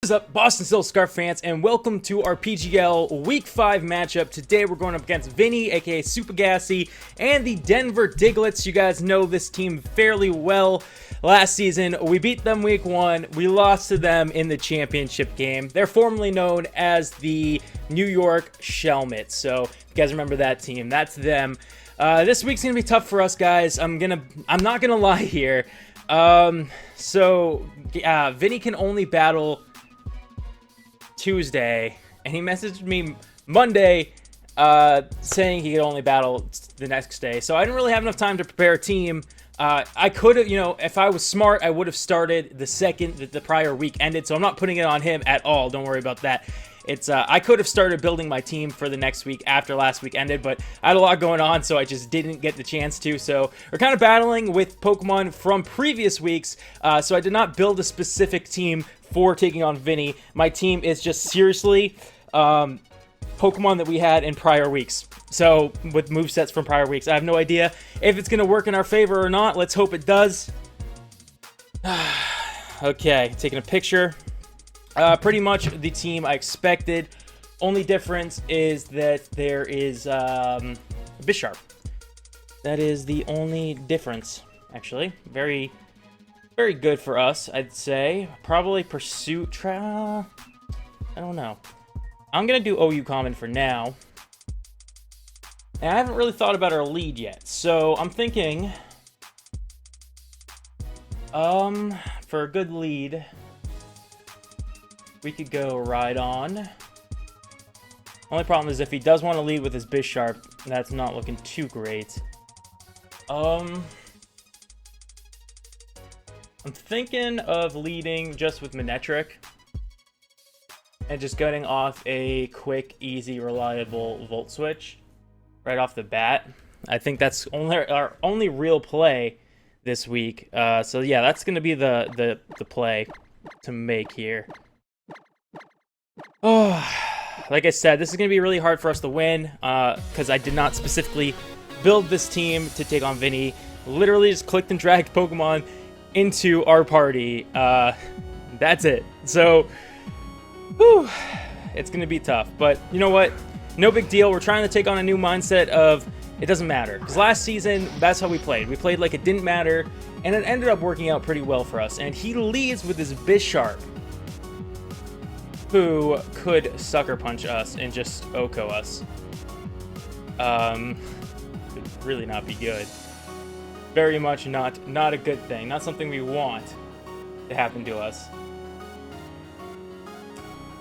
What's up, Boston Silver Scarf fans, and welcome to our PGL Week 5 matchup. Today we're going up against Vinny, aka SupahGassy, and the Denver Diglets. You guys know this team fairly well. Last season, we beat them Week 1. We lost to them in the championship game. They're formerly known as the New York Shelmets. So, if you guys remember that team, that's them. This week's gonna be tough for us, guys. I'm not gonna lie here. Vinny can only battle Tuesday, and he messaged me Monday saying he could only battle the next day. So I didn't really have enough time to prepare a team. I could have, if I was smart, I would have started the second that the prior week ended. So I'm not putting it on him at all. Don't worry about that. It's I could have started building my team for the next week after last week ended, but I had a lot going on, so I just didn't get the chance to. So we're kind of battling with Pokemon from previous weeks, so I did not build a specific team for taking on Vinny. My team is just seriously Pokemon that we had in prior weeks. So with movesets from prior weeks, I have no idea if it's going to work in our favor or not. Let's hope it does. Okay, taking a picture. Pretty much the team I expected. Only difference is that there is Bisharp. That is the only difference, actually. Very, very good for us, I'd say. Probably Pursuit. I don't know. I'm going to do OU Common for now. And I haven't really thought about our lead yet. So I'm thinking, for a good lead, we could go Ride-On. Only problem is if he does want to lead with his Bisharp, that's not looking too great. I'm thinking of leading just with Manectric and just getting off a quick, easy, reliable Volt Switch right off the bat. I think that's our only real play this week. So yeah, that's going to be the play to make here. Oh, like I said, this is going to be really hard for us to win because I did not specifically build this team to take on Vinny. Literally just clicked and dragged Pokemon into our party. That's it. So, whew, it's going to be tough. But you know what? No big deal. We're trying to take on a new mindset of it doesn't matter. Because last season, that's how we played. We played like it didn't matter, and it ended up working out pretty well for us. And he leads with his Bisharp, who could Sucker Punch us and just OHKO us. Could really not be good. Very much not a good thing. Not something we want to happen to us.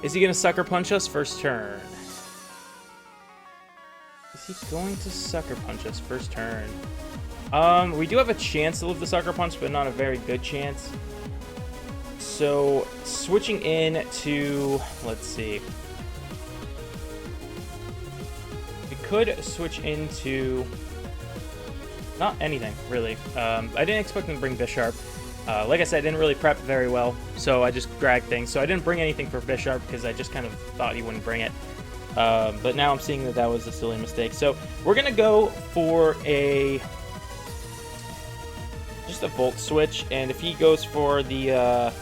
Is he going to Sucker Punch us first turn? Is he going to Sucker Punch us first turn? We do have a chance to live the Sucker Punch, but not a very good chance. So, switching in to, let's see. We could switch into, not anything, really. I didn't expect him to bring Bisharp. Like I said, I didn't really prep very well, so I just dragged things. So I didn't bring anything for Bisharp because I just kind of thought he wouldn't bring it. But now I'm seeing that that was a silly mistake. So we're going to go for just a Volt Switch, and if he goes for the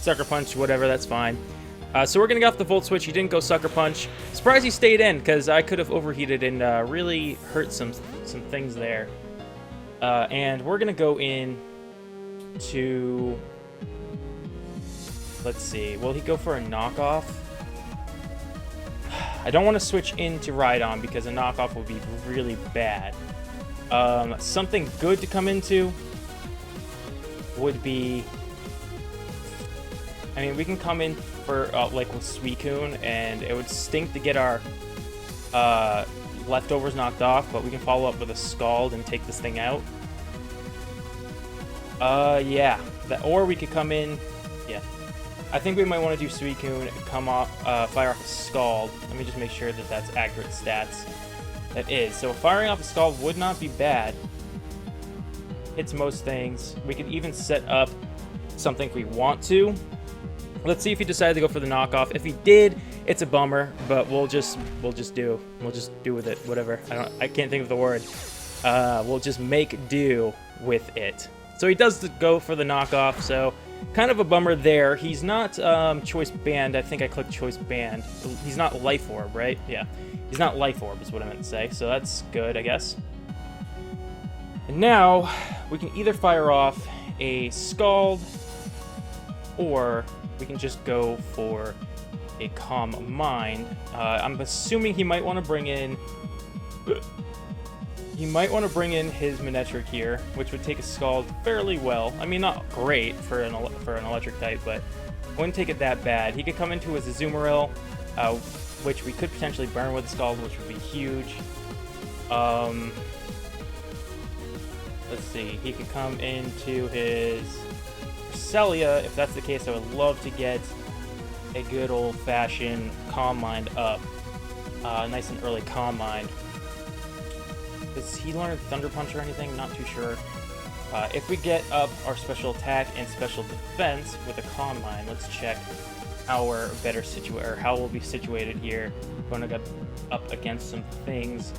Sucker Punch, whatever, that's fine. So we're going to go off the Volt Switch. He didn't go Sucker Punch. Surprised he stayed in, because I could have overheated and really hurt some things there. And we're going to go in to, let's see, will he go for a knockoff? I don't want to switch into Ride-On because a knockoff would be really bad. Something good to come into would be, I mean, we can come in for like with Suicune, and it would stink to get our leftovers knocked off, but we can follow up with a Scald and take this thing out. Yeah, or we could come in, yeah. I think we might want to do Suicune, come off, fire off a Scald. Let me just make sure that that's accurate stats. That is. So firing off a Scald would not be bad. Hits most things. We could even set up something if we want to. Let's see if he decided to go for the knockoff. If he did, it's a bummer, but we'll just do with it. Whatever. I can't think of the word. We'll just make do with it. So he does go for the knockoff, so kind of a bummer there. He's not choice banned. I think I clicked choice banned. He's not life orb, right? Yeah. He's not life orb is what I meant to say. So that's good, I guess. And now we can either fire off a Scald, or we can just go for a Calm Mind. I'm assuming he might want to bring in... He might want to bring in his Manectric here, which would take a Scald fairly well. I mean, not great for an electric type, but wouldn't take it that bad. He could come into his Azumarill, which we could potentially burn with a Scald, which would be huge. Let's see. He could come into his Celia. If that's the case, I would love to get a good old-fashioned Calm Mind up. Nice and early Calm Mind. Does he learn Thunder Punch or anything? Not too sure. If we get up our special attack and special defense with a Calm Mind, let's check how we're better situated, or how we'll be situated here. Going to get up against some things.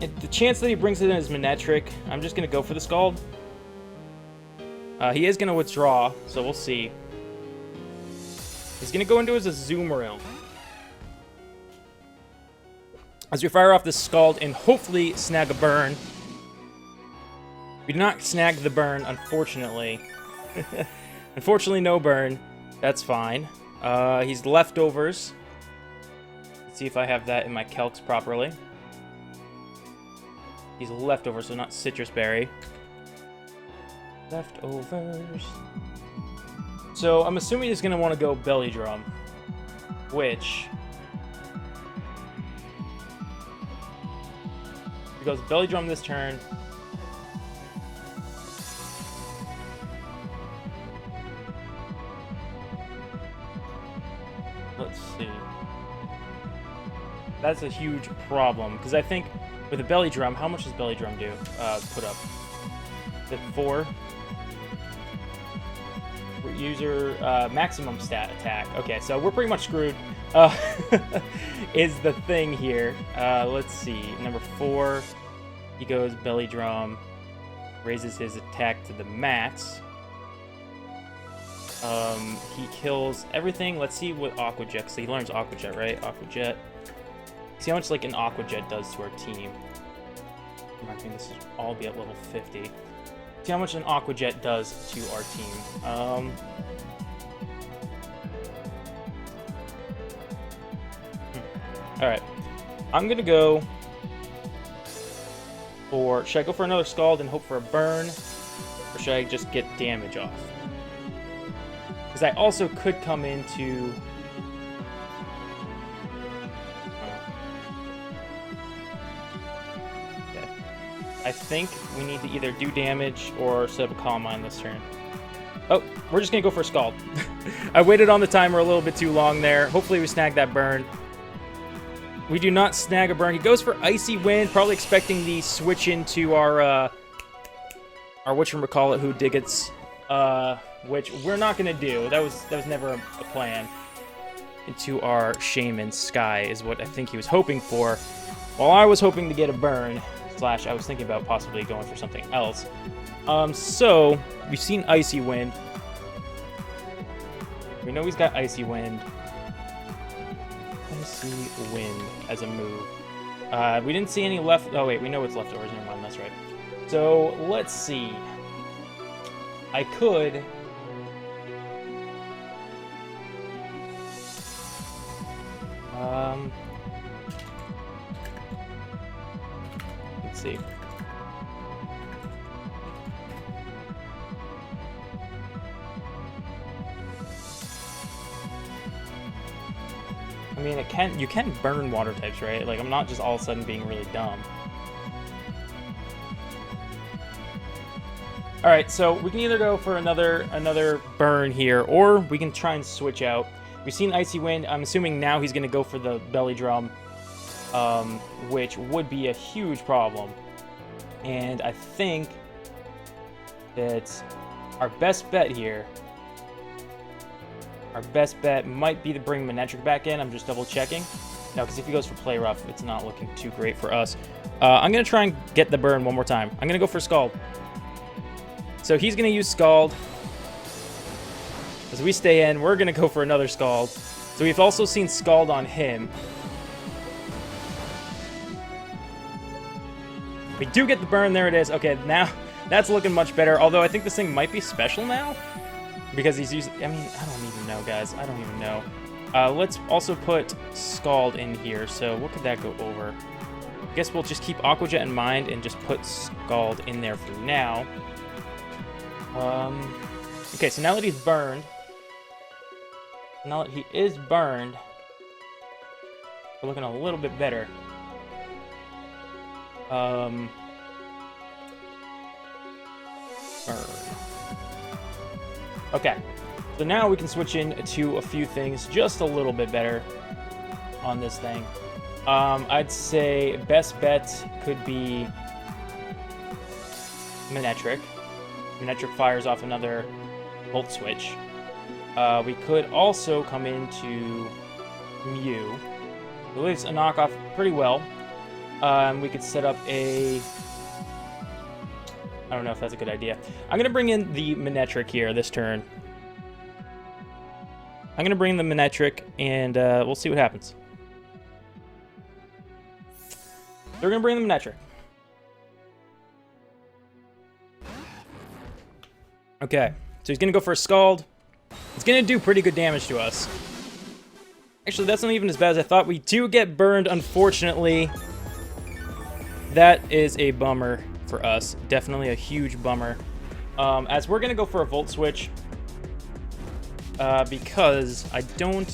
The chance that he brings it in is Manectric. I'm just going to go for the Scald. He is going to withdraw, so we'll see. He's going to go into his Azumarill. As we fire off this Scald and hopefully snag a burn. We did not snag the burn, unfortunately. Unfortunately, no burn. That's fine. He's leftovers. Let's see if I have that in my calcs properly. He's leftovers, so not Citrus Berry. Leftovers. So I'm assuming he's going to want to go Belly Drum, which... He goes Belly Drum this turn. Let's see. That's a huge problem, because I think with a Belly Drum, how much does Belly Drum do? Put up? Is it 4? User maximum stat attack. Okay, so we're pretty much screwed. Is the thing here. Let's see. Number 4, he goes Belly Drum, raises his attack to the max. He kills everything. Let's see what Aqua Jet. So he learns Aqua Jet, right? Aqua Jet. See how much like an Aqua Jet does to our team. I think this should all be at level 50. See how much an Aqua Jet does to our team. Alright. I'm gonna go for... Should I go for another Scald and hope for a burn? Or should I just get damage off? Because I also could come into... Okay. I think we need to either do damage or set up a Calm Mind this turn. Oh, we're just going to go for a Scald. I waited on the timer a little bit too long there. Hopefully we snag that burn. We do not snag a burn. He goes for Icy Wind, probably expecting the switch into our whatchamacallit, who Diglets, which we're not going to do. That was never a plan. Into our Shaman Sky is what I think he was hoping for. While I was hoping to get a burn, slash I was thinking about possibly going for something else. So, we've seen Icy Wind. We know he's got Icy Wind. Icy Wind as a move. We didn't see any left... Oh, wait, we know it's leftovers. Never mind, that's right. So, let's see. I could... Let's see. I mean, you can burn water types, right? Like, I'm not just all of a sudden being really dumb. Alright, so we can either go for another burn here, or we can try and switch out. We've seen Icy Wind. I'm assuming now he's going to go for the Belly Drum, which would be a huge problem. And I think that our best bet here... Our best bet might be to bring Manectric back in. I'm just double checking. No, because if he goes for Play Rough, it's not looking too great for us. I'm going to try and get the burn one more time. I'm going to go for Scald. So he's going to use Scald. As we stay in, we're going to go for another Scald. So we've also seen Scald on him. We do get the burn. There it is. Okay, now that's looking much better. Although I think this thing might be special now. Because he's using... I mean, I don't even know, guys. I don't even know. Let's also put Scald in here. So what could that go over? I guess we'll just keep Aqua Jet in mind and just put Scald in there for now. Okay, so now that he's burned... Now that he is burned... We're looking a little bit better. Burn. Okay, so now we can switch into a few things just a little bit better on this thing. I'd say best bet could be Manectric. Manectric fires off another Volt Switch. We could also come into Mew. It leaves a knockoff pretty well. We could set up a... I don't know if that's a good idea. I'm going to bring in the Manectric here this turn. I'm going to bring the Manectric, and we'll see what happens. They're going to bring the Manectric. Okay, so he's going to go for a Scald. It's going to do pretty good damage to us. Actually, that's not even as bad as I thought. We do get burned, unfortunately. That is a bummer for us. Definitely a huge bummer. As we're going to go for a Volt Switch. Because I don't...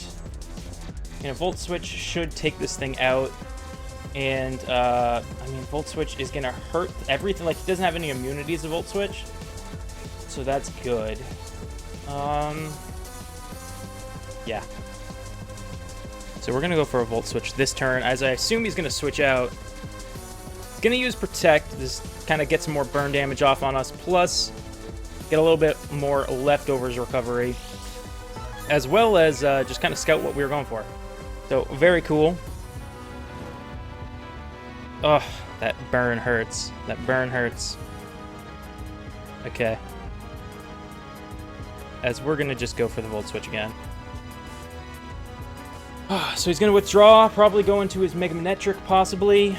Volt Switch should take this thing out. And, I mean, Volt Switch is going to hurt everything. Like, he doesn't have any immunities to Volt Switch. So that's good. Yeah. So we're going to go for a Volt Switch this turn. As I assume he's going to switch out. He's going to use Protect. This kind of gets some more burn damage off on us. Plus, get a little bit more leftovers recovery. As well as just kind of scout what we were going for. So, very cool. Ugh, that burn hurts. That burn hurts. Okay. As we're going to just go for the Volt Switch again. So he's going to withdraw, probably go into his Mega Manectric, possibly.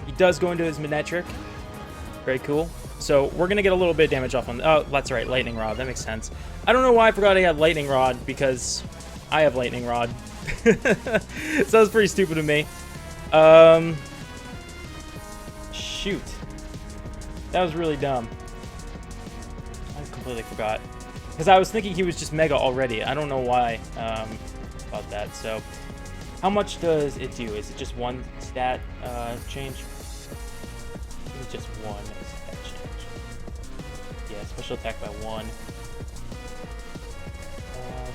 He does go into his Manectric. Very cool. So we're going to get a little bit of damage off on... Oh, that's right, Lightning Rod. That makes sense. I don't know why I forgot I had Lightning Rod, because I have Lightning Rod. So that was pretty stupid of me. Shoot. That was really dumb. I completely forgot. Because I was thinking he was just Mega already. I don't know why about that. So, how much does it do? Is it just one stat change? It's just one stat change. Yeah, special attack by 1.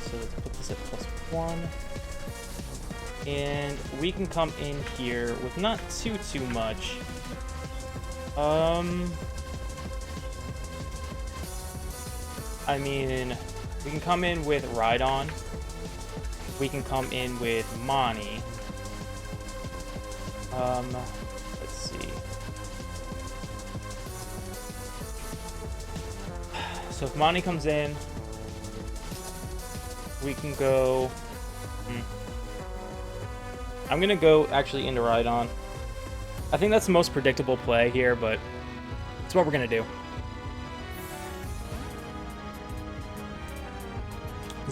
So let's put this at +1. And we can come in here with not too much. I mean, we can come in with Rhydon. We can come in with Mani. Let's see. So if Mani comes in, we can go... I'm going to go actually into Rhydon. I think that's the most predictable play here, but it's what we're going to do.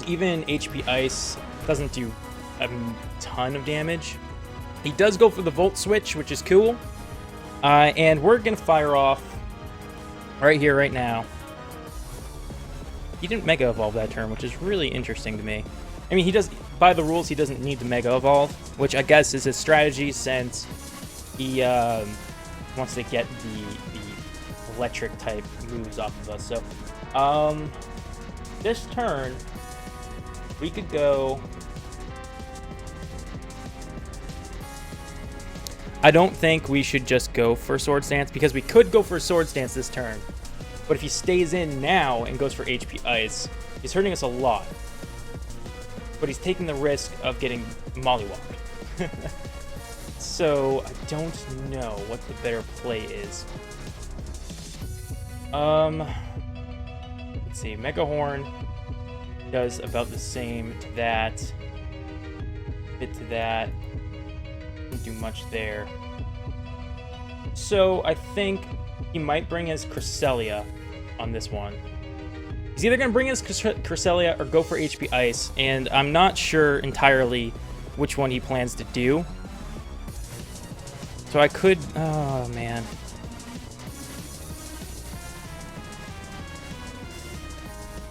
Even HP Ice doesn't do a ton of damage. He does go for the Volt Switch, which is cool. And we're going to fire off right here, right now. He didn't Mega Evolve that turn, which is really interesting to me. I mean, he does, by the rules, he doesn't need to Mega Evolve, which I guess is his strategy since he wants to get the electric type moves off of us. So, this turn, we could go... I don't think we should just go for Swords Dance, because we could go for Swords Dance this turn. But if he stays in now and goes for HP Ice, he's hurting us a lot. But he's taking the risk of getting mollywopped. So, I don't know what the better play is. Let's see, Mega Horn. Does about the same to that. Bit to that. Didn't do much there. So I think he might bring his Cresselia on this one. He's either going to bring his Cresselia or go for HP Ice, and I'm not sure entirely which one he plans to do. So I could... Oh, man.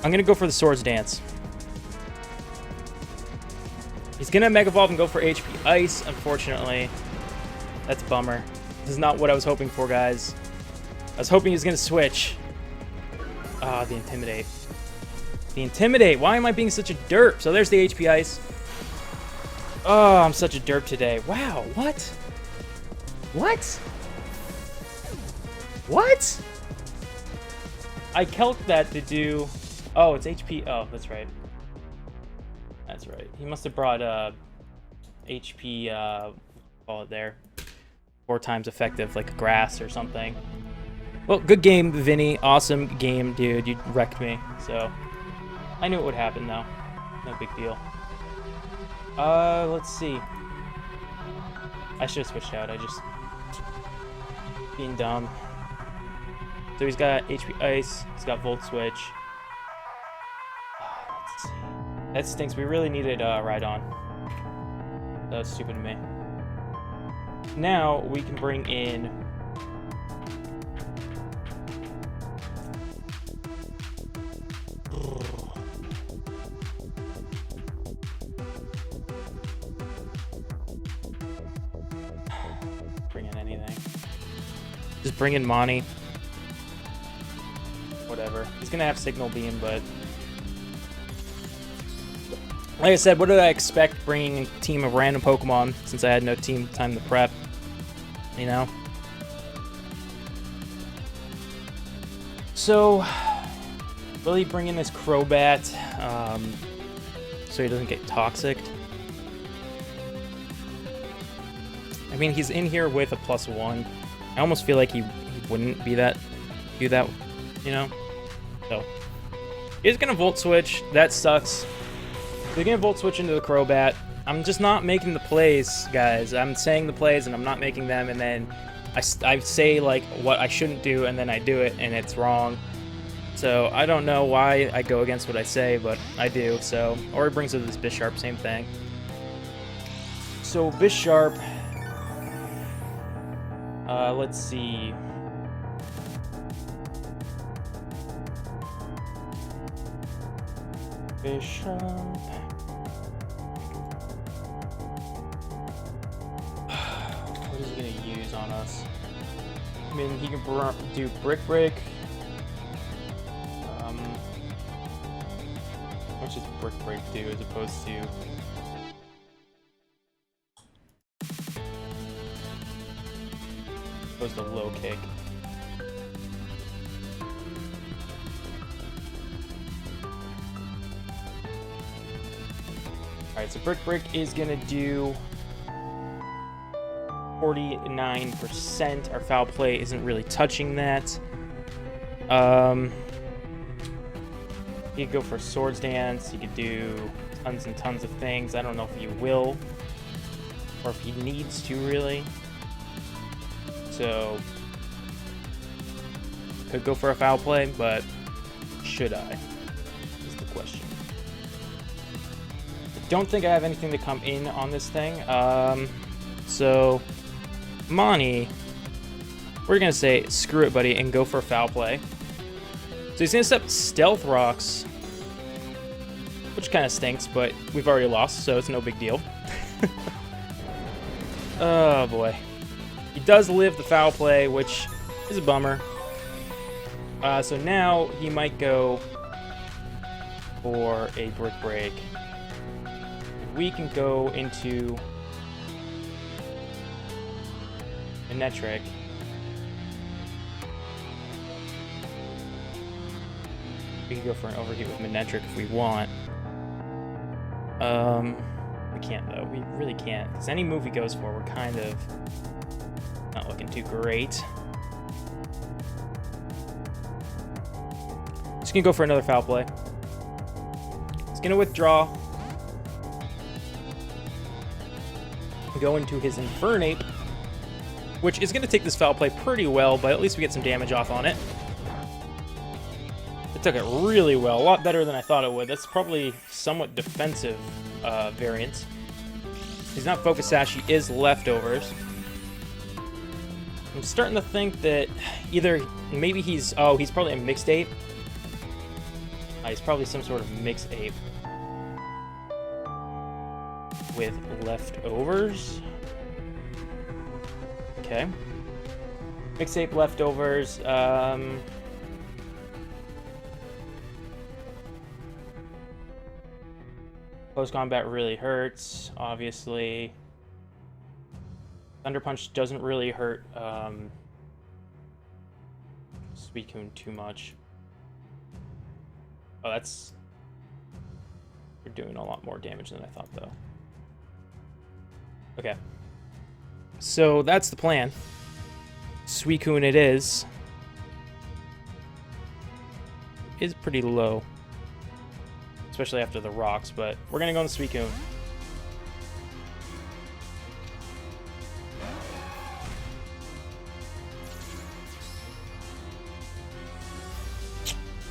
I'm going to go for the Swords Dance. He's going to Mega Evolve and go for HP Ice, unfortunately. That's a bummer. This is not what I was hoping for, guys. I was hoping he was going to switch. Ah, the Intimidate. The Intimidate. Why am I being such a derp? So there's the HP Ice. Oh, I'm such a derp today. Wow, what? What? What? I calced that to do... Oh, it's HP... Oh, that's right. That's right. He must have brought HP... call it there. 4 times effective, like grass or something. Well, good game, Vinny. Awesome game, dude. You wrecked me. So, I knew it would happen, though. No big deal. Let's see. I should have switched out. I just... being dumb. So he's got HP Ice. He's got Volt Switch. Let's see. That stinks. We really needed Rhydon. That was stupid of me. Now, we can bring in... Bring in anything. Just bring in Monty. Whatever. He's gonna have Signal Beam, but... Like I said, what did I expect bringing a team of random Pokemon since I had no team time to prep? You know? So, will he bring in this Crobat so he doesn't get toxic? I mean, he's in here with a +1. I almost feel like he wouldn't do that, you know? So, he's gonna Volt Switch. That sucks. He's gonna Volt Switch into the Crobat. I'm just not making the plays, guys. I'm saying the plays and I'm not making them, and then I say like what I shouldn't do, and then I do it and it's wrong. So I don't know why I go against what I say, but I do. So, or he brings with this Bisharp, same thing. So Bisharp. Let's see. Bisharp. What is he gonna use on us? I mean, he can do Brick Break. How much does Brick Break do as opposed to... low kick? Alright, so Brick Break is gonna do 49%. Our Foul Play isn't really touching that. He could go for Swords Dance. He could do tons and tons of things. I don't know if he will, or if he needs to, really. So, could go for a Foul Play, but should I? Is the question. I don't think I have anything to come in on this thing. So, Monty, we're going to say, screw it, buddy, and go for a Foul Play. So he's going to step Stealth Rocks, which kind of stinks, but we've already lost, so it's no big deal. Oh, boy. He does live the Foul Play, which is a bummer. So now he might go for a Brick Break. We can go into Manectric. We can go for an Overheat with Manectric if we want. We can't, though. We really can't, because any move he goes for, we're kind of not looking too great. Just gonna go for another Foul Play. He's going to withdraw. Go into his Infernape, which is going to take this foul play pretty well, but at least we get some damage off on it. It took it really well, a lot better than I thought it would. That's probably somewhat defensive variant. He's not Focus Sash, he is Leftovers. I'm starting to think that either, maybe he's probably a mixed ape. He's probably some sort of mixed ape with Leftovers. Okay. Mixed ape, Leftovers. Close combat really hurts, obviously. Thunder Punch doesn't really hurt Suicune too much. Oh, that's... You're doing a lot more damage than I thought, though. Okay. So, that's the plan. Suicune it is. Is pretty low. Especially after the rocks, but we're gonna go into Suicune.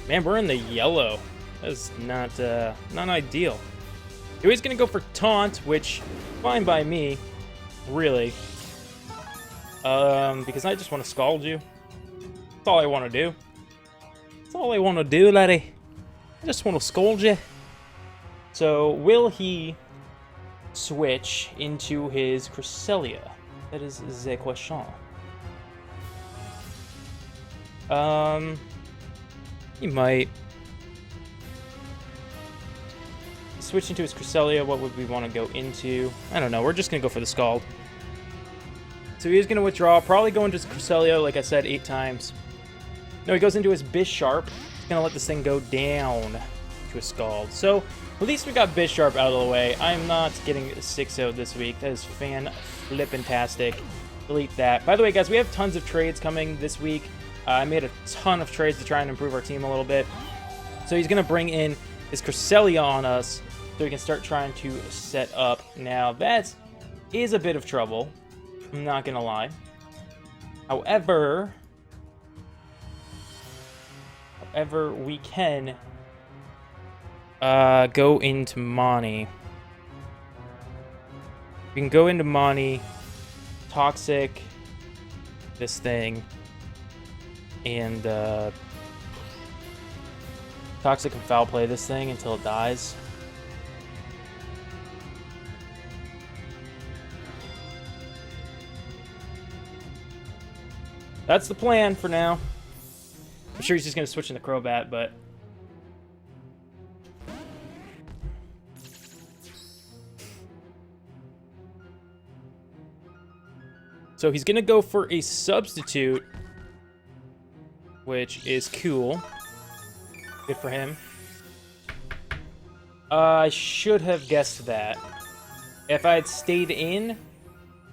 Man, we're in the yellow. That's not ideal. He's gonna go for Taunt, which fine by me, really. Because I just want to scald you. That's all I want to do. That's all I want to do, laddie. I just want to scold you. So, will he switch into his Cresselia? That is the question. He might. Switch into his Cresselia, what would we want to go into? I don't know, we're just going to go for the Scald. So he is going to withdraw, probably go into his Cresselia, like I said, 8 times. No, he goes into his Bisharp. He's going to let this thing go down to a Scald. So, at least we got Bisharp out of the way. I'm not getting 6-0 this week. That is fan-flippin-tastic. Delete that. By the way, guys, we have tons of trades coming this week. I made a ton of trades to try and improve our team a little bit. So he's going to bring in his Cresselia on us so we can start trying to set up. Now, that is a bit of trouble. I'm not going to lie. However, we can go into Mani. We can go into Mani, Toxic, this thing, and Toxic and Foul Play this thing until it dies. That's the plan for now. I'm sure he's just going to switch in the Crobat, but... So he's going to go for a Substitute, which is cool. Good for him. I should have guessed that. If I had stayed in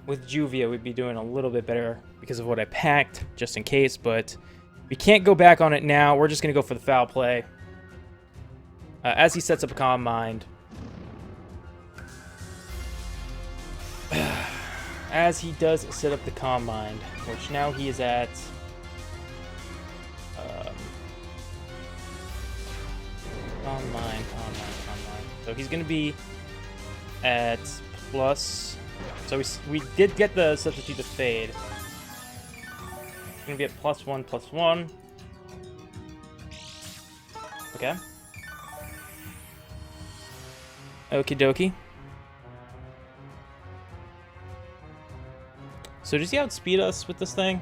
with Juvia, we'd be doing a little bit better because of what I packed, just in case, but we can't go back on it now. We're just going to go for the Foul Play. As he sets up a Calm Mind. As he does set up the Calm Mind, which now he is at... Calm Mind. So he's going to be at plus... So we did get the Substitute to Fade. He's going to be at +1/+1. Okay. Okie dokie. So does he outspeed us with this thing?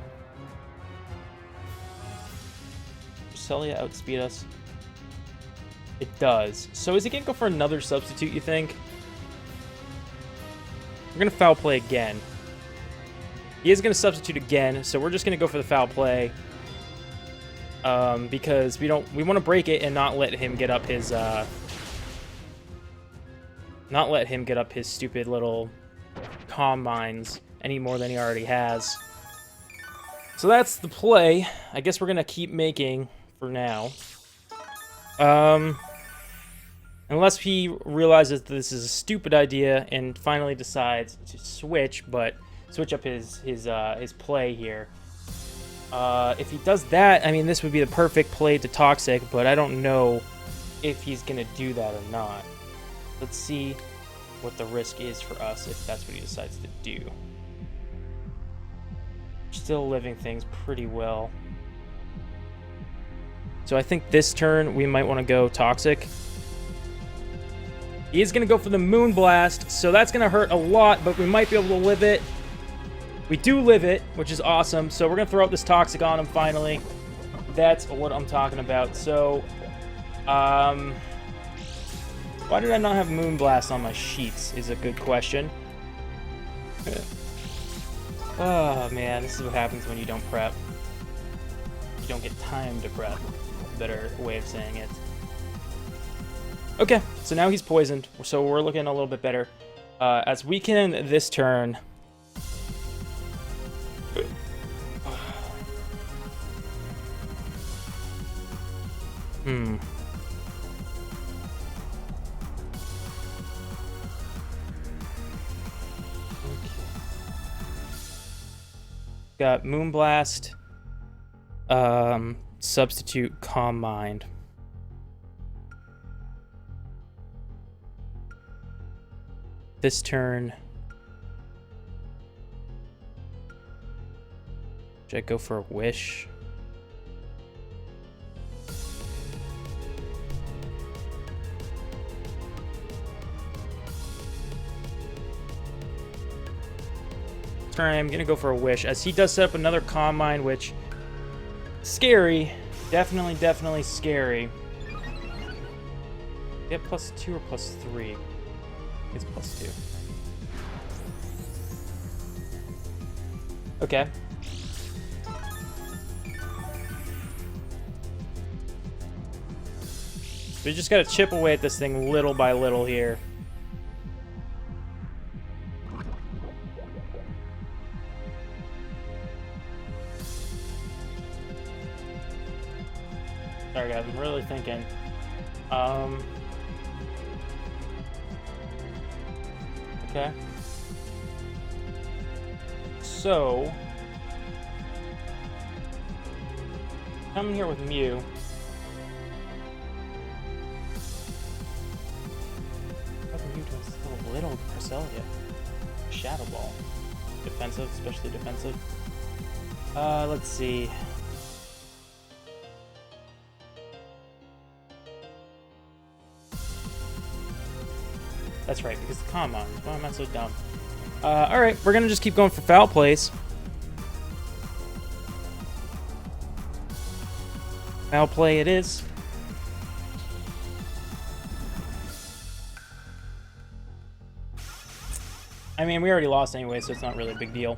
Cresselia outspeed us? It does. So is he going to go for another Substitute, you think? We're going to Foul Play again. He is going to Substitute again, so we're just going to go for the Foul Play. Because we want to break it and not let him get up his stupid little Calm Minds any more than he already has. So that's the play. I guess we're going to keep making for now. And Unless he realizes that this is a stupid idea and finally decides to switch up his play here. If he does that, I mean, this would be the perfect play to Toxic, but I don't know if he's going to do that or not. Let's see what the risk is for us if that's what he decides to do. Still living things pretty well. So I think this turn we might want to go Toxic. He is going to go for the Moonblast, so that's going to hurt a lot, but we might be able to live it. We do live it, which is awesome. So we're going to throw out this Toxic on him finally. That's what I'm talking about. So, why did I not have Moonblast on my sheets is a good question. Oh, man, this is what happens when you don't prep. You don't get time to prep. Better way of saying it. Okay, so now he's poisoned, so we're looking a little bit better. As we can this turn... Got Moonblast, substitute Calm Mind. This turn, should I go for a Wish? Turn, I'm gonna go for a Wish, as he does set up another Calm Mind, which scary, definitely scary. Get +2 or +3? It's +2. Okay. We just gotta chip away at this thing little by little here. Sorry guys, I'm really thinking. Okay. So, come in here with Mew. Mew does a little Cresselia. Shadow Ball. Defensive, especially defensive. Let's see. That's right, because the Calm Mind. Why am I so dumb? Alright, we're gonna just keep going for foul plays. Foul play it is. I mean, we already lost anyway, so it's not really a big deal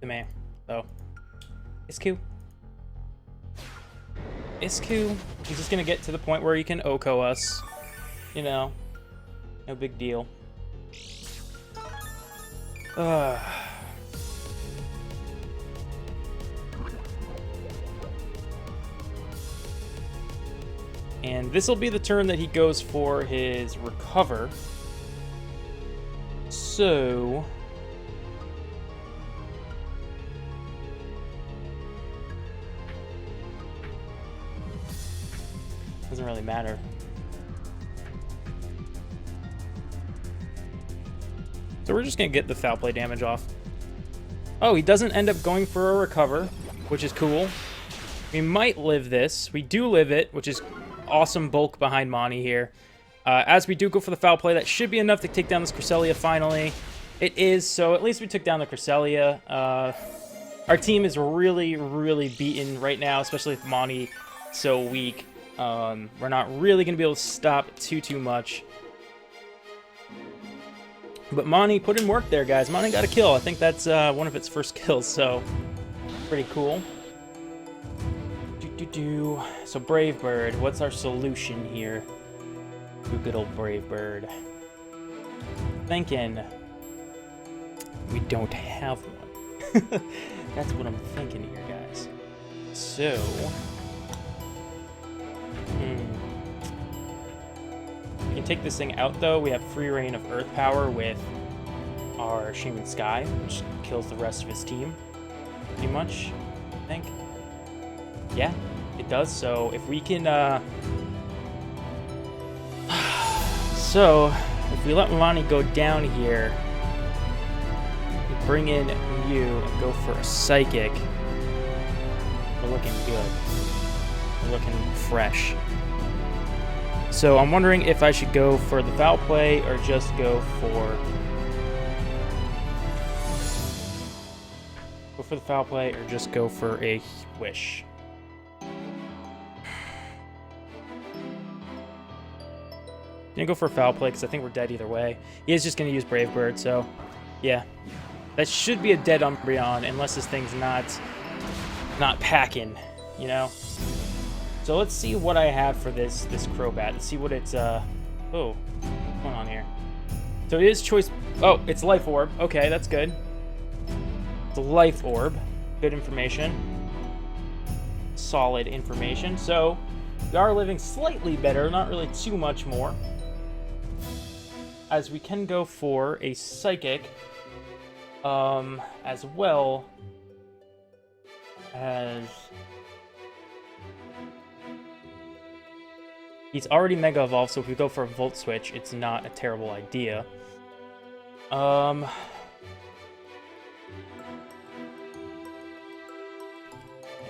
to me. So, it's cool. It's cool. He's just gonna get to the point where he can OHKO us. You know. No big deal. And this will be the turn that he goes for his Recover. So... doesn't really matter. So we're just going to get the foul play damage off. Oh, he doesn't end up going for a Recover, which is cool. We might live this. We do live it, which is awesome bulk behind Monty here. As we do go for the foul play, that should be enough to take down this Cresselia finally. It is, so at least we took down the Cresselia. Our team is really beaten right now, especially with Monty so weak. We're not really going to be able to stop too much. But Monty put in work there, guys. Monty got a kill. I think that's one of its first kills, so pretty cool. So Brave Bird, what's our solution here? Good old Brave Bird. Thinking we don't have one. That's what I'm thinking here, guys. So, take this thing out, though, we have free reign of Earth power with our Shaman Sky, which kills the rest of his team, pretty much, I think. Yeah, it does. So if we can, so if we let Lonnie go down here, we bring in Mew and go for a Psychic. We're looking good. We're looking fresh. So I'm wondering if I should go for the foul play or just go for the foul play or just go for a wish. Gonna go for a foul play because I think we're dead either way. He is just gonna use Brave Bird, so yeah, that should be a dead Umbreon unless this thing's not packing, you know. So let's see what I have for this Crobat. Let's see what it's oh, what's going on here? So it is choice. Oh, it's Life Orb. Okay, that's good. It's a Life Orb. Good information. Solid information. So we are living slightly better, not really too much more. As we can go for a Psychic, as well as he's already Mega Evolved, so if we go for a Volt Switch, it's not a terrible idea.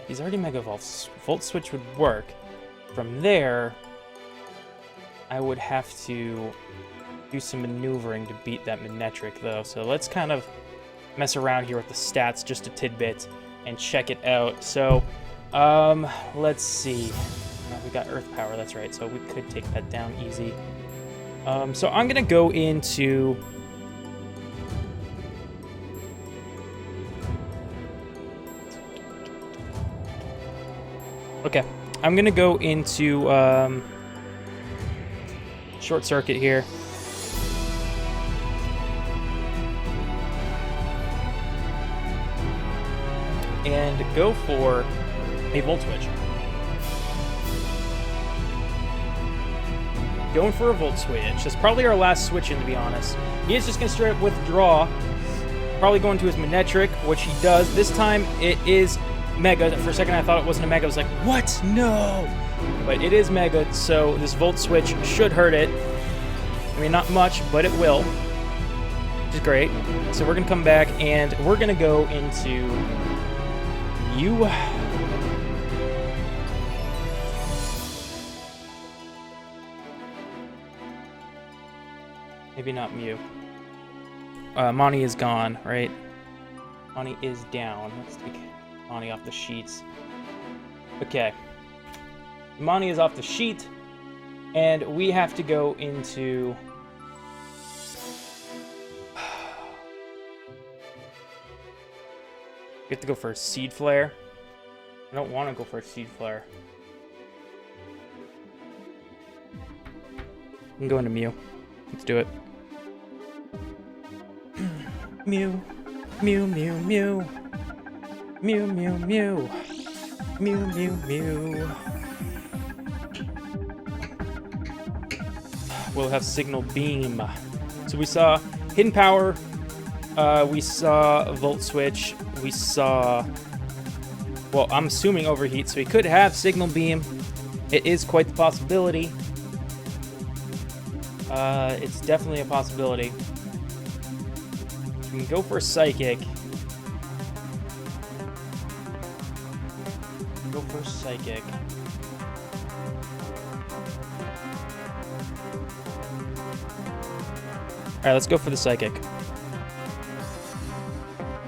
He's already Mega Evolved. Volt Switch would work. From there, I would have to do some maneuvering to beat that Manectric, though. So let's kind of mess around here with the stats just a tidbit and check it out. So, let's see. We got Earth Power, that's right. So we could take that down easy. So I'm gonna go into... Okay, I'm gonna go into Short Circuit here. And go for a Volt Switch. Going for a Volt Switch. That's probably our last switch in, to be honest. He is just going to straight up withdraw. Probably going to his Manectric, which he does. This time it is Mega. For a second I thought it wasn't a Mega. I was like, what? No! But it is Mega, so this Volt Switch should hurt it. I mean, not much, but it will. Which is great. So we're going to come back and we're going to go into... You... Maybe not Mew. Monty is gone, right? Monty is down. Let's take Monty off the sheets. Okay. Monty is off the sheet, and we have to go into... We have to go for a Seed Flare. I don't want to go for a Seed Flare. I can go into Mew. Let's do it. Mew, Mew, Mew, Mew, Mew, Mew, Mew, Mew, Mew, Mew. We'll have Signal Beam. So we saw Hidden Power, we saw Volt Switch, we saw, well, I'm assuming Overheat, so he could have Signal Beam. It is quite the possibility. It's definitely a possibility. We can go for a Psychic. Go for a Psychic. Alright, let's go for the Psychic.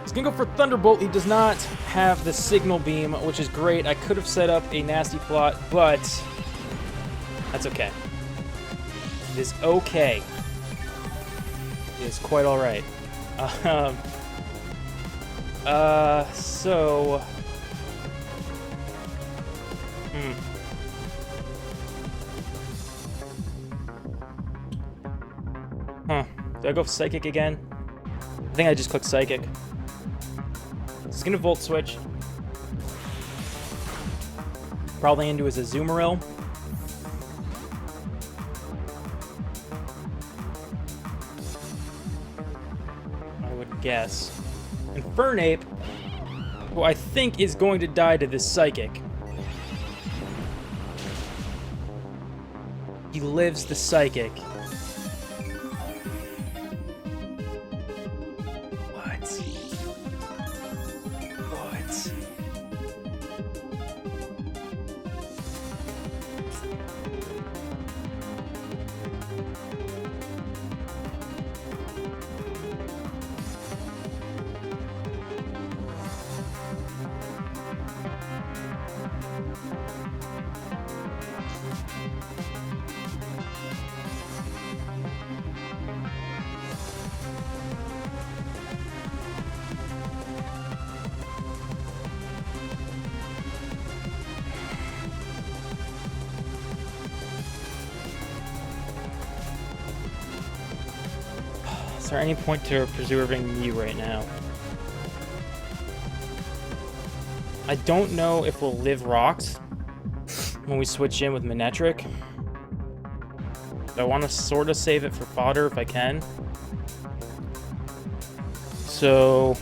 He's gonna go for Thunderbolt. He does not have the Signal Beam, which is great. I could have set up a nasty plot, but that's okay. It is okay. It is quite alright. So... Do I go for Psychic again? I think I just click Psychic. It's gonna Volt Switch. Probably into his Azumarill. guess. Infernape, who I think is going to die to this Psychic. He lives the Psychic. What? What? Is there any point to preserving you right now? I don't know if we'll live rocks when we switch in with Manectric. I want to sort of save it for fodder if I can. So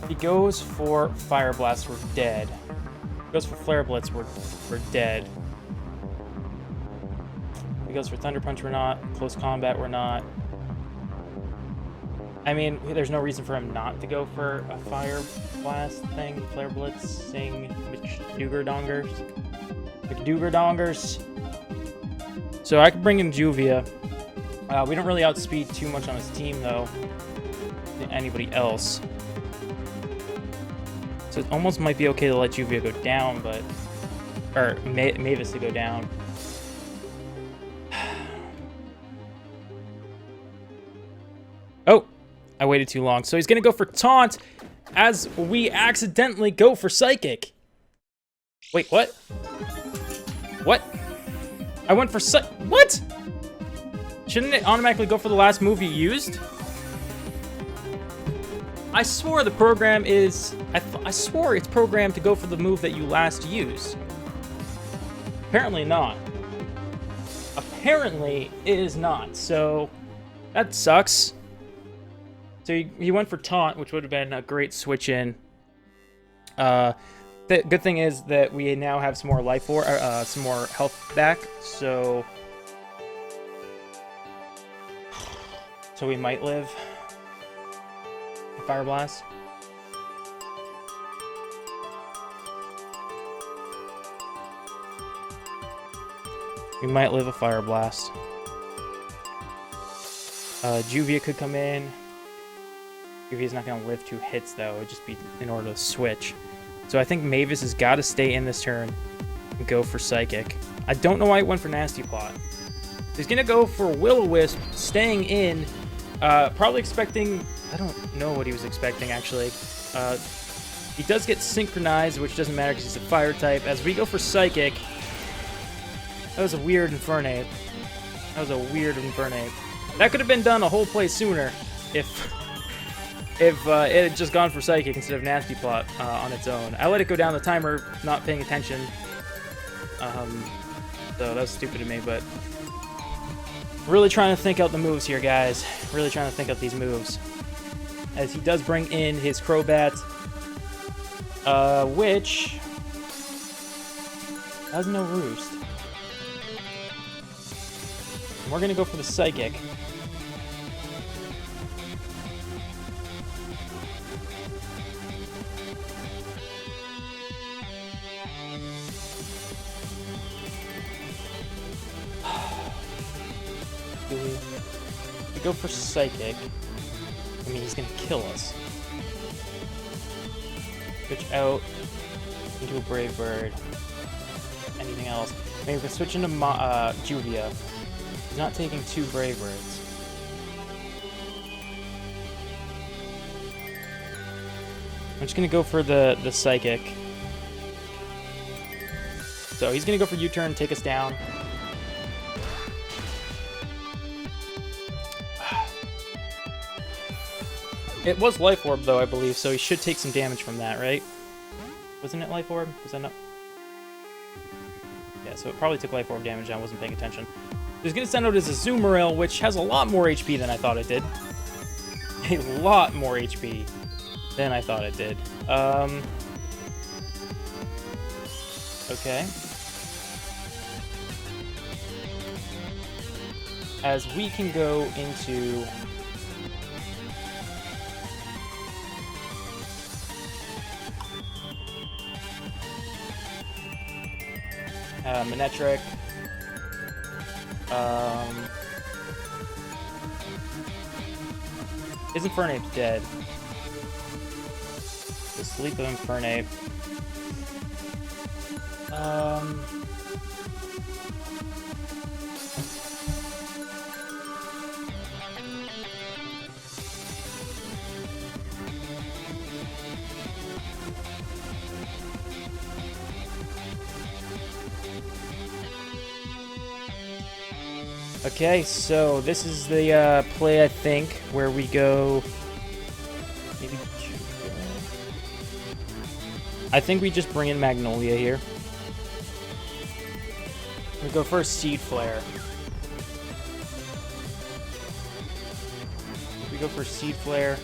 if he goes for Fire Blast, we're dead. If he goes for Flare Blitz, we're dead. If he goes for Thunder Punch, we're not. Close Combat, we're not. I mean, there's no reason for him not to go for a Fire Blast thing. Flare Blitz, Sing, McDougar Dongers. So I could bring in Juvia. We don't really outspeed too much on his team, though, than anybody else. So it almost might be okay to let Juvia go down, but... Or Mavis to go down. Oh! I waited too long. So he's going to go for Taunt as we accidentally go for Psychic. Wait, what? What? I went for What? Shouldn't it automatically go for the last move you used? I swore the program is... I swore it's programmed to go for the move that you last used. Apparently not. Apparently it is not. So that sucks. So he went for Taunt, which would have been a great switch in. The good thing is that we now have some more life or some more health back. So we might live a Fire Blast. We might live a Fire Blast. Juvia could come in. Juvia's not going to live 2 hits, though. It would just be in order to switch. So I think Mavis has got to stay in this turn and go for Psychic. I don't know why it went for Nasty Plot. He's going to go for Will-O-Wisp, staying in. Probably expecting... I don't know what he was expecting, actually. He does get Synchronized, which doesn't matter because he's a Fire type. As we go for Psychic... That was a weird Infernape. That could have been done a whole play sooner if it had just gone for Psychic instead of Nasty Plot on its own. I let it go down the timer, not paying attention. So that was stupid of me, but... Really trying to think out the moves here, guys. Really trying to think out these moves. As he does bring in his Crobat, which has no Roost. We're going to go for the Psychic. We go for Psychic. I mean, he's going to kill us. Switch out into a Brave Bird. Anything else? Maybe we can switch into Juvia. He's not taking 2 Brave Birds. I'm just going to go for the Psychic. So he's going to go for U-turn, take us down. It was Life Orb, though, I believe, so he should take some damage from that, right? Wasn't it Life Orb? Was that not? Yeah, so it probably took Life Orb damage, I wasn't paying attention. He's going to send out his Azumarill, which has a lot more HP than I thought it did. A lot more HP than I thought it did. Okay. As we can go into... Manectric. His Infernape's dead. The sleep of Infernape. Okay, so this is the play, I think, where we go... Maybe... I think we just bring in Magnolia here. We go for a Seed Flare. We go for Seed Flare.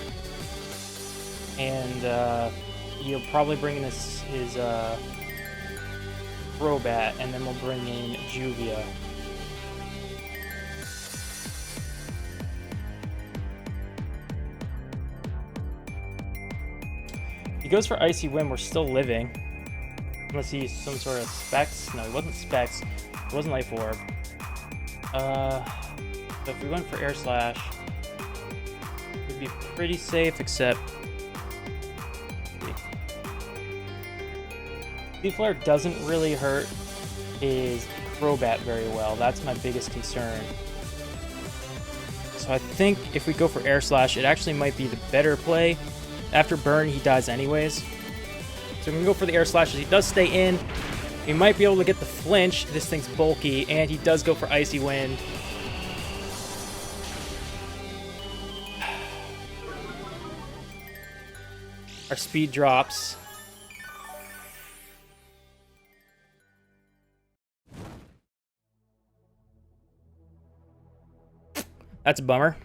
And he'll probably bring in his Crobat, and then we'll bring in Juvia. He goes for Icy Wind, we're still living. Unless he's some sort of Specs. No, he wasn't Specs. It wasn't Life Orb. So if we went for Air Slash, we'd be pretty safe, except... Seed Flare doesn't really hurt his Crobat very well. That's my biggest concern. So I think if we go for Air Slash, it actually might be the better play. After Burn, he dies anyways. So we can go for the Air Slash. He does stay in. He might be able to get the flinch. This thing's bulky, and he does go for Icy Wind. Our speed drops. That's a bummer.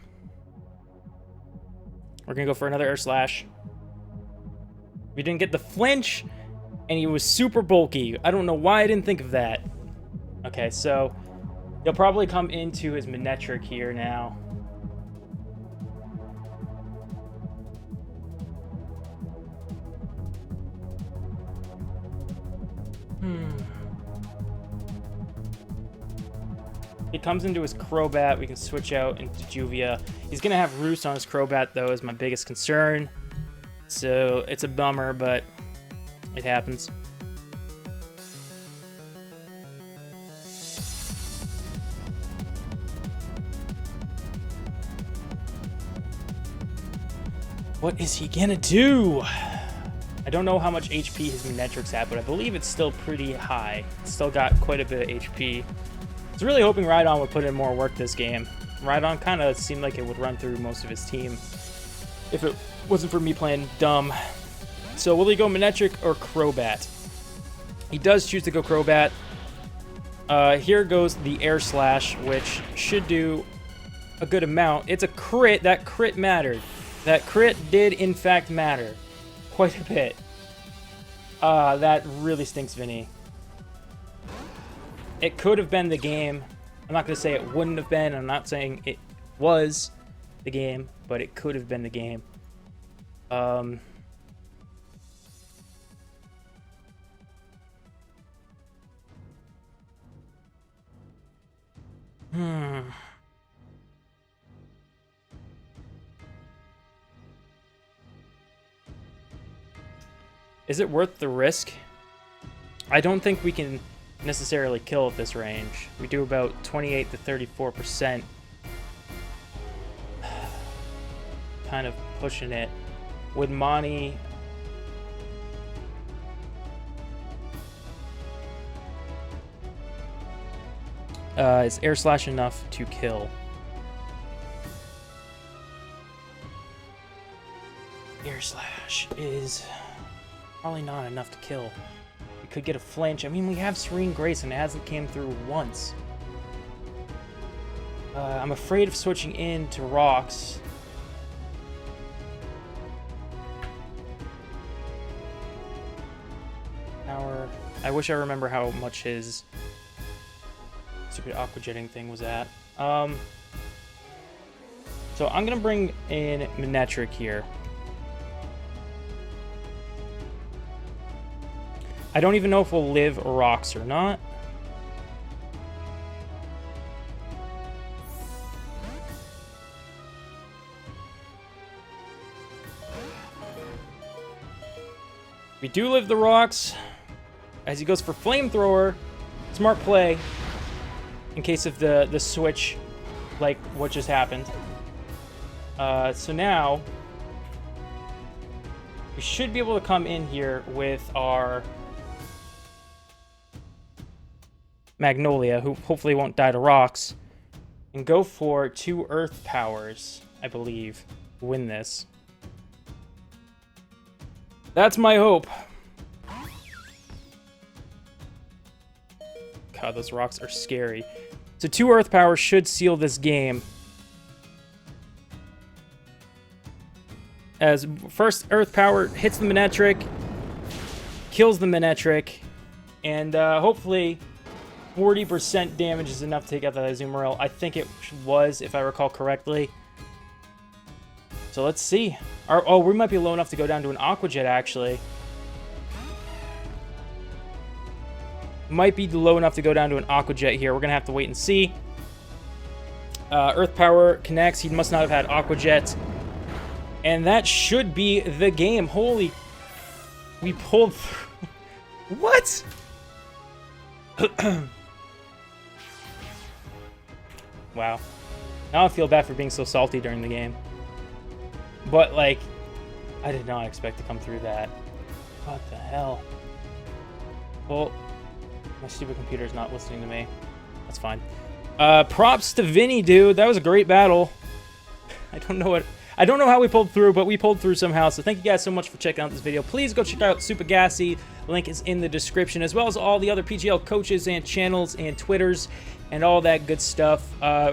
We're going to go for another Air Slash. We didn't get the flinch, and he was super bulky. I don't know why I didn't think of that. Okay, so he'll probably come into his Manectric here now. He comes into his Crobat. We can switch out into Juvia. He's going to have Roost on his Crobat, though, is my biggest concern. So it's a bummer, but it happens. What is he going to do? I don't know how much HP his Manectric's at, but I believe it's still pretty high. It's still got quite a bit of HP. I was really hoping Rhydon would put in more work this game. Rhydon kind of seemed like it would run through most of his team if it wasn't for me playing dumb. So will he go Manectric or Crobat? He does choose to go Crobat. Here goes the Air Slash, which should do a good amount. It's a crit. That crit mattered. That crit did, in fact, matter quite a bit. That really stinks, Vinny. It could have been the game. I'm not going to say it wouldn't have been. I'm not saying it was the game, but it could have been the game. Is it worth the risk? I don't think we can necessarily kill at this range. We do about 28 to 34%. Kind of pushing it. Would Monty... is Air Slash enough to kill? Air Slash is probably not enough to kill. We could get a flinch. I mean, we have Serene Grace and it hasn't came through once. I'm afraid of switching into rocks. I wish I remember how much his stupid aqua jetting thing was at. So I'm gonna bring in Manectric here. I don't even know if we'll live rocks or not. We do live the rocks. As he goes for Flamethrower. Smart play. In case of the switch, like what just happened. So now, we should be able to come in here with our Magnolia, who hopefully won't die to rocks, and go for 2 Earth Powers, I believe, to win this. That's my hope. God, those rocks are scary. So 2 Earth Powers should seal this game. As first Earth Power hits the Manectric, kills the Manectric, and hopefully 40% damage is enough to take out the Azumarill. I think it was, if I recall correctly. So let's see. Oh, we might be low enough to go down to an Aqua Jet, actually. Might be low enough to go down to an Aqua Jet here. We're going to have to wait and see. Earth Power connects. He must not have had Aqua Jet. And that should be the game. Holy... We pulled through... What? Wow. Now I feel bad for being so salty during the game. But, like, I did not expect to come through that. What the hell? Well, my stupid computer's not listening to me. That's fine. Props to Vinny, dude. That was a great battle. I don't know how we pulled through, but we pulled through somehow. So thank you guys so much for checking out this video. Please go check out SupahGassy. Link is in the description, as well as all the other PGL coaches and channels and Twitters and all that good stuff.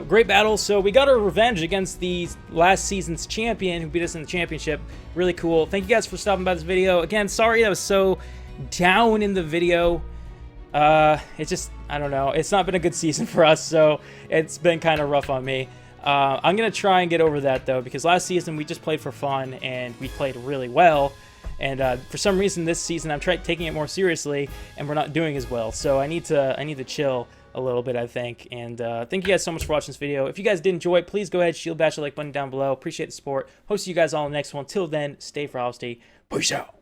Great battle. So we got our revenge against the last season's champion who beat us in the championship. Really cool. Thank you guys for stopping by this video. Again, sorry I was so down in the video. It's just, I don't know. It's not been a good season for us, so it's been kind of rough on me. I'm going to try and get over that, though, because last season we just played for fun, and we played really well. And for some reason this season I'm taking it more seriously, and we're not doing as well. So I need to chill a little bit, I think. And thank you guys so much for watching this video. If you guys did enjoy it, please go ahead, shield bash the like button down below. Appreciate the support. Hope to see you guys all in the next one. Till then, stay frosty. Peace out.